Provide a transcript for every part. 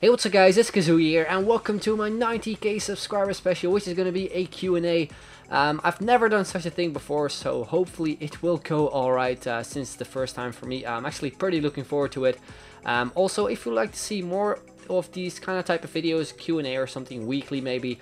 Hey, what's up guys, it's Kazooie here and welcome to my 90k subscriber special, which is going to be a Q&A. I've never done such a thing before, so hopefully it will go alright since it's the first time for me. I'm actually pretty looking forward to it. Also, if you'd like to see more of these kind of type of videos, Q&A or something weekly maybe,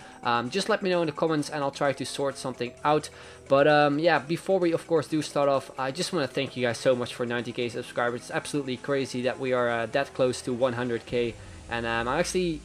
just let me know in the comments and I'll try to sort something out. But yeah, before we of course do start off, I just want to thank you guys so much for 90k subscribers. It's absolutely crazy that we are that close to 100k. And I'm actually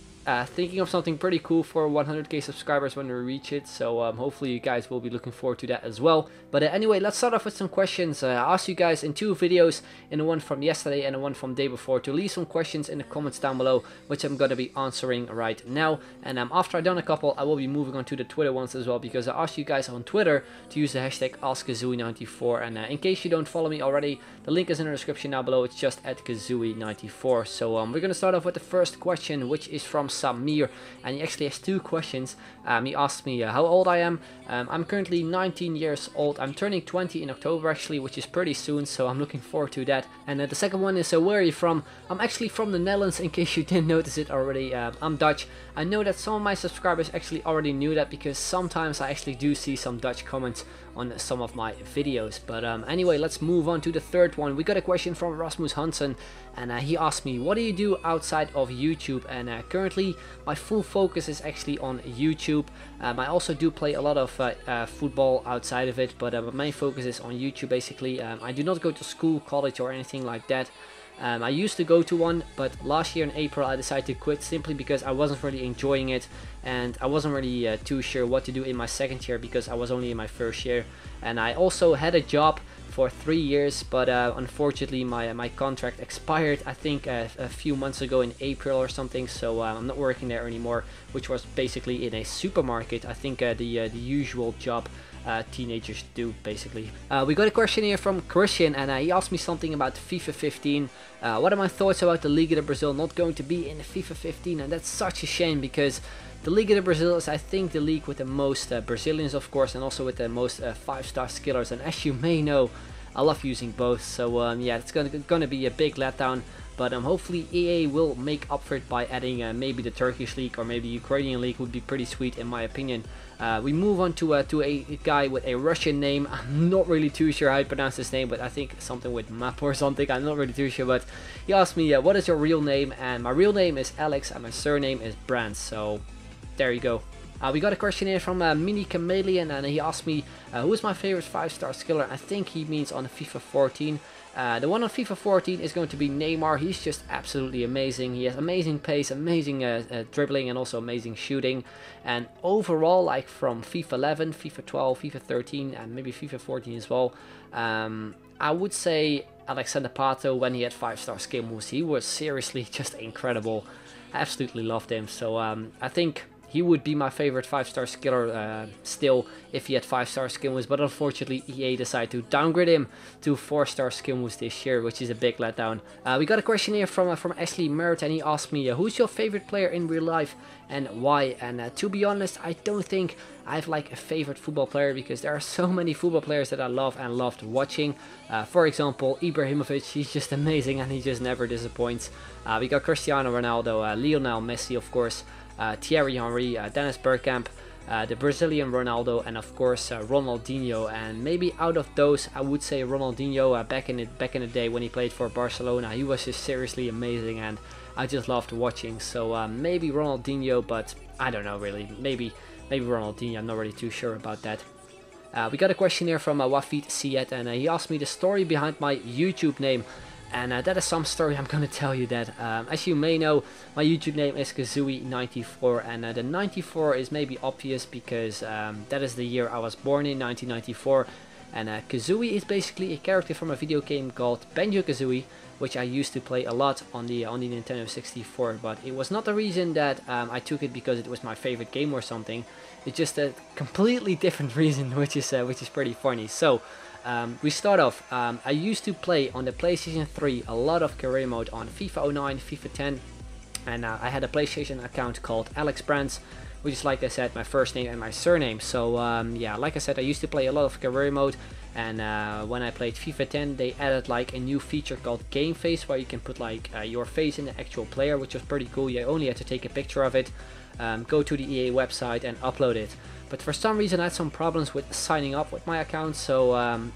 thinking of something pretty cool for 100k subscribers when we reach it, so hopefully you guys will be looking forward to that as well. But anyway, let's start off with some questions. I asked you guys in two videos, in the one from yesterday and the one from the day before, to leave some questions in the comments down below, which I'm going to be answering right now. And after I've done a couple, I will be moving on to the Twitter ones as well, because I asked you guys on Twitter to use the hashtag AskKazooie94. And in case you don't follow me already, the link is in the description down below. It's just at Kazooie94. So we're going to start off with the first question, which is from Samir, and he actually has two questions. He asked me how old I am. I'm currently 19 years old. I'm turning 20 in October actually, which is pretty soon, so I'm looking forward to that. And the second one is where are you from? I'm actually from the Netherlands, in case you didn't notice it already. I'm Dutch. I know that some of my subscribers actually already knew that, because sometimes I actually do see some Dutch comments on some of my videos. But anyway, let's move on to the third one. We got a question from Rasmus Hansen, and he asked me, what do you do outside of YouTube? And currently my full focus is actually on YouTube. I also do play a lot of football outside of it, but my main focus is on YouTube basically. I do not go to school, college or anything like that. I used to go to one, but last year in April I decided to quit, simply because I wasn't really enjoying it, and I wasn't really too sure what to do in my second year, because I was only in my first year. And I also had a job for 3 years, but unfortunately my contract expired, I think a few months ago in April or something, so I'm not working there anymore, which was basically in a supermarket. I think the usual job teenagers do basically. We got a question here from Christian, and he asked me something about FIFA 15. What are my thoughts about the Liga de Brazil not going to be in the FIFA 15? And that's such a shame, because the Liga de Brazil is, I think, the league with the most Brazilians, of course, and also with the most 5-star skillers. And as you may know, I love using both. So yeah, it's gonna be a big letdown. But hopefully EA will make up for it by adding maybe the Turkish league or maybe Ukrainian league. Would be pretty sweet in my opinion. We move on to a guy with a Russian name. I'm not really too sure how I pronounce his name, but I think something with map or something. I'm not really too sure, but he asked me, what is your real name? And my real name is Alex and my surname is Brands. So there you go. We got a question here from Mini Chameleon, and he asked me who is my favorite 5-star skiller. I think he means on FIFA 14. The one on FIFA 14 is going to be Neymar. He's just absolutely amazing. He has amazing pace, amazing dribbling, and also amazing shooting. And overall, like from FIFA 11, FIFA 12, FIFA 13, and maybe FIFA 14 as well, I would say Alexander Pato, when he had 5-star skill moves, he was seriously just incredible. I absolutely loved him. So I think he would be my favorite 5-star skiller still if he had 5-star skill moves, but unfortunately EA decided to downgrade him to 4-star skill moves this year, which is a big letdown. We got a question here from Ashley Merritt, and he asked me who's your favorite player in real life and why? And to be honest, I don't think I have like a favorite football player, because there are so many football players that I love and loved watching. For example, Ibrahimovic, he's just amazing and he just never disappoints. We got Cristiano Ronaldo, Lionel Messi of course, Thierry Henry, Dennis Bergkamp, the Brazilian Ronaldo, and of course Ronaldinho. And maybe out of those, I would say Ronaldinho. Back in the day when he played for Barcelona, he was just seriously amazing, and I just loved watching. So maybe Ronaldinho, but I don't know really. Maybe Ronaldinho. I'm not really too sure about that. We got a question here from Wafid Siet, and he asked me the story behind my YouTube name. And that is some story. I'm gonna tell you that. As you may know, my YouTube name is Kazooie94, and the 94 is maybe obvious because that is the year I was born in, 1994. And Kazooie is basically a character from a video game called Banjo-Kazooie, which I used to play a lot on the Nintendo 64. But it was not the reason that I took it because it was my favorite game or something. It's just a completely different reason, which is pretty funny. So we start off. I used to play on the PlayStation 3 a lot of career mode on FIFA 09, FIFA 10, and I had a PlayStation account called Alex Brands. which is, like I said, my first name and my surname. So yeah, like I said, I used to play a lot of career mode, and when I played FIFA 10, they added like a new feature called Game Face, where you can put like your face in the actual player, which was pretty cool. You only had to take a picture of it, go to the EA website and upload it. But for some reason I had some problems with signing up with my account, so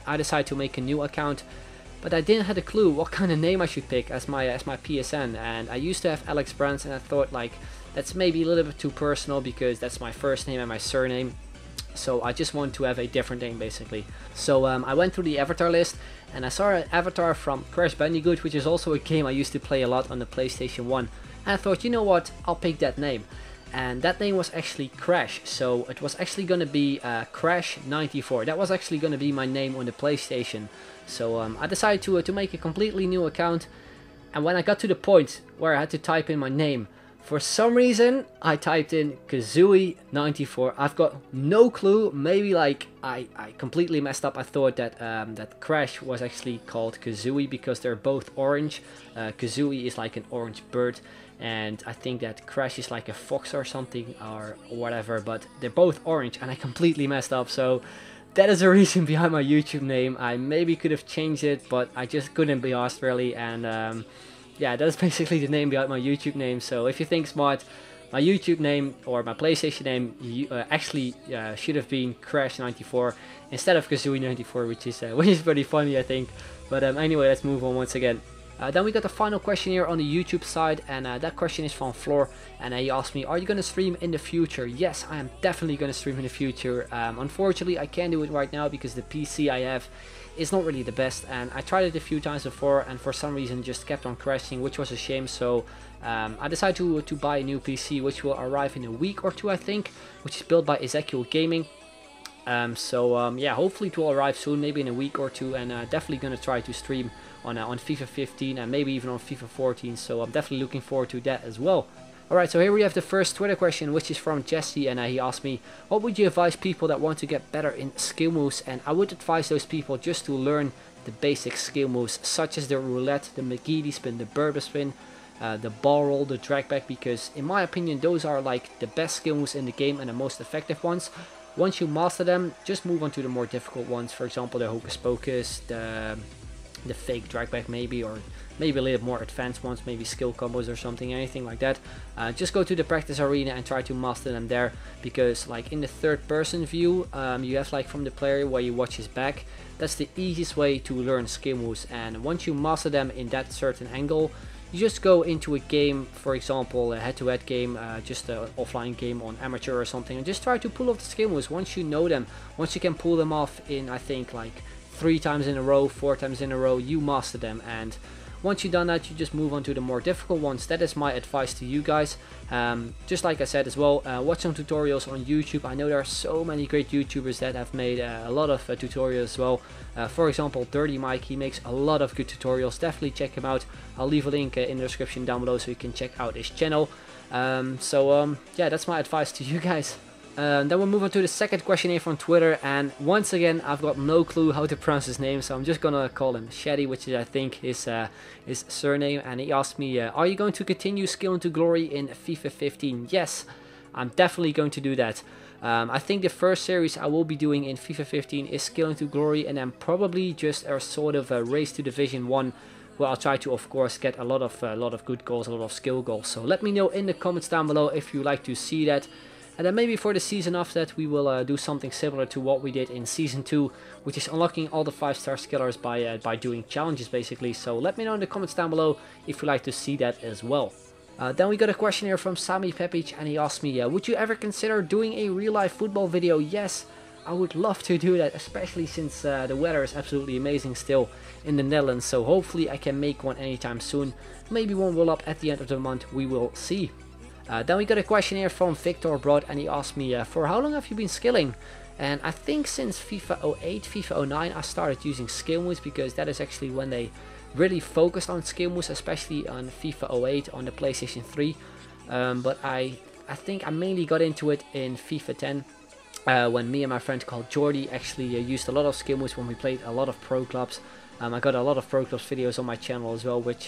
I decided to make a new account. But I didn't have a clue what kind of name I should pick as my PSN, and I used to have Alex Brands, and I thought like that's maybe a little bit too personal because that's my first name and my surname. So I just want to have a different name basically. So I went through the avatar list and I saw an avatar from Crash Bandicoot, which is also a game I used to play a lot on the PlayStation 1. And I thought, you know what, I'll pick that name. And that name was actually Crash, so it was actually going to be Crash 94. That was actually going to be my name on the PlayStation. So I decided to make a completely new account, and when I got to the point where I had to type in my name, for some reason I typed in Kazooie 94. I've got no clue, maybe like I completely messed up. I thought that that Crash was actually called Kazooie because they're both orange. Kazooie is like an orange bird, and I think that Crash is like a fox or something or whatever, but they're both orange, and I completely messed up. So that is the reason behind my YouTube name. I maybe could have changed it, but I just couldn't be asked really, and yeah, that's basically the name behind my YouTube name. So if you think smart, my YouTube name or my PlayStation name actually should have been Crash 94 instead of Kazooie 94, which is pretty funny, I think. But anyway, let's move on once again. Then we got the final question here on the YouTube side, and that question is from Floor, and he asked me, are you going to stream in the future? Yes, I am definitely going to stream in the future. Unfortunately, I can't do it right now because the PC I have is not really the best, and I tried it a few times before and for some reason just kept on crashing, which was a shame. So I decided to buy a new PC, which will arrive in a week or two, I think, which is built by Ezekiel Gaming. Yeah, hopefully it will arrive soon, maybe in a week or two, and definitely going to try to stream on FIFA 15 and maybe even on FIFA 14, so I'm definitely looking forward to that as well. Alright, so here we have the first Twitter question, which is from Jesse, and he asked me, what would you advise people that want to get better in skill moves? And I would advise those people just to learn the basic skill moves, such as the roulette, the McGeady spin, the Berber spin, the ball roll, the drag back, because in my opinion those are like the best skill moves in the game and the most effective ones. Once you master them, just move on to the more difficult ones, for example the Hocus Pocus, the fake drag back maybe, or maybe a little more advanced ones, maybe skill combos or something, anything like that. Just go to the practice arena and try to master them there, because like in the third person view, you have like from the player where you watch his back. That's the easiest way to learn skill moves, and once you master them in that certain angle, you just go into a game, for example a head-to-head game, just an offline game on amateur or something, and just try to pull off the skill moves. Once you know them, once you can pull them off in, I think like 3 times in a row, 4 times in a row, you master them. And once you've done that, you just move on to the more difficult ones. That is my advice to you guys. Just like I said as well, watch some tutorials on YouTube. I know there are so many great YouTubers that have made a lot of tutorials as well. For example, Dirty Mike, he makes a lot of good tutorials. Definitely check him out. I'll leave a link in the description down below so you can check out his channel. Yeah, that's my advice to you guys. Then we'll move on to the second question here from Twitter, and once again I've got no clue how to pronounce his name, so I'm just gonna call him Shady, which is I think his surname. And he asked me, are you going to continue Skill into Glory in FIFA 15? Yes, I'm definitely going to do that. I think the first series I will be doing in FIFA 15 is Skill into Glory, and then probably just a sort of a race to Division 1, where I'll try to of course get a lot of good goals, a lot of skill goals. So let me know in the comments down below if you like to see that. And then maybe for the season after that we will do something similar to what we did in season 2, which is unlocking all the 5-star skillers by doing challenges basically. So let me know in the comments down below if you'd like to see that as well. Then we got a question here from Sami Pepic, and he asked me, would you ever consider doing a real life football video? Yes, I would love to do that, especially since the weather is absolutely amazing still in the Netherlands. So hopefully I can make one anytime soon. Maybe one will up at the end of the month, we will see. Then we got a question here from Victor Broad, and he asked me, for how long have you been skilling? And I think since FIFA 08, FIFA 09 I started using skill moves, because that is actually when they really focused on skill moves, especially on FIFA 08 on the PlayStation 3. But I think I mainly got into it in FIFA 10, when me and my friend called Jordy actually used a lot of skill moves when we played a lot of pro clubs. I got a lot of pro clubs videos on my channel as well, which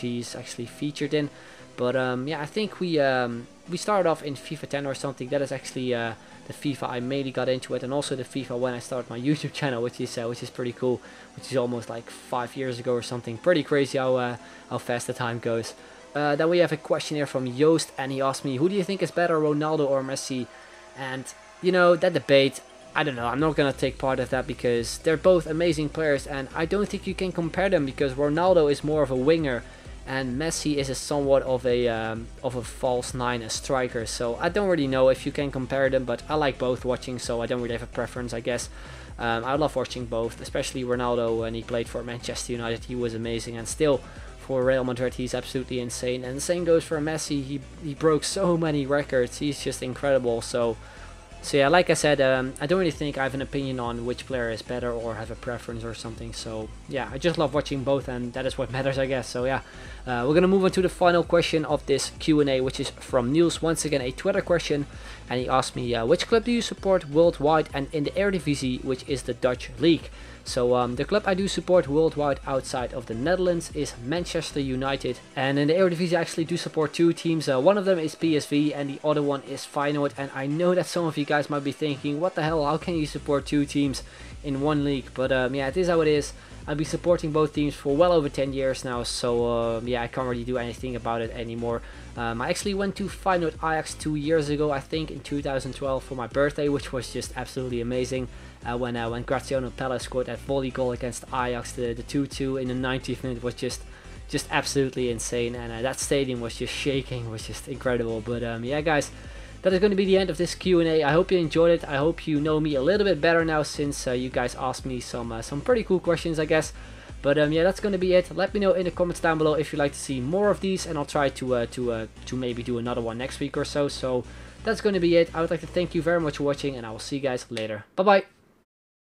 he's actually featured in. But yeah, I think we started off in FIFA 10 or something. That is actually the FIFA I mainly got into it, and also the FIFA when I started my YouTube channel, which is pretty cool, which is almost like 5 years ago or something. Pretty crazy how fast the time goes. Then we have a question here from Joost, and he asked me, who do you think is better, Ronaldo or Messi? And you know, that debate, I don't know, I'm not gonna take part of that because they're both amazing players, and I don't think you can compare them because Ronaldo is more of a winger and Messi is a somewhat of a false nine, a striker. So I don't really know if you can compare them, but I like both watching, so I don't really have a preference, I guess. I love watching both, especially Ronaldo when he played for Manchester United. He was amazing, and still for Real Madrid he's absolutely insane. And the same goes for Messi. He broke so many records. He's just incredible. So yeah, like I said, I don't really think I have an opinion on which player is better or have a preference or something. So yeah, I just love watching both, and that is what matters, I guess. So yeah, we're gonna move on to the final question of this Q&A, which is from Niels. Once again, a Twitter question, and he asked me, which club do you support worldwide and in the Eredivisie, which is the Dutch league? So the club I do support worldwide outside of the Netherlands is Manchester United, and in the Eredivisie I actually do support two teams. One of them is PSV and the other one is Feyenoord. And I know that some of you guys might be thinking, what the hell, how can you support two teams in one league? But yeah, it is how it is. I've been supporting both teams for well over 10 years now, so yeah, I can't really do anything about it anymore. I actually went to Feyenoord Ajax 2 years ago, I think in 2012 for my birthday, which was just absolutely amazing. When Graziano Pelle scored that volley goal against Ajax, the 2-2 in the 90th minute was just absolutely insane, and that stadium was just shaking, was just incredible. But yeah guys, that is going to be the end of this Q&A. I hope you enjoyed it. I hope you know me a little bit better now since you guys asked me some pretty cool questions, I guess. But yeah, that's going to be it. Let me know in the comments down below if you'd like to see more of these, and I'll try to maybe do another one next week or so. So that's going to be it. I would like to thank you very much for watching, and I will see you guys later. Bye bye.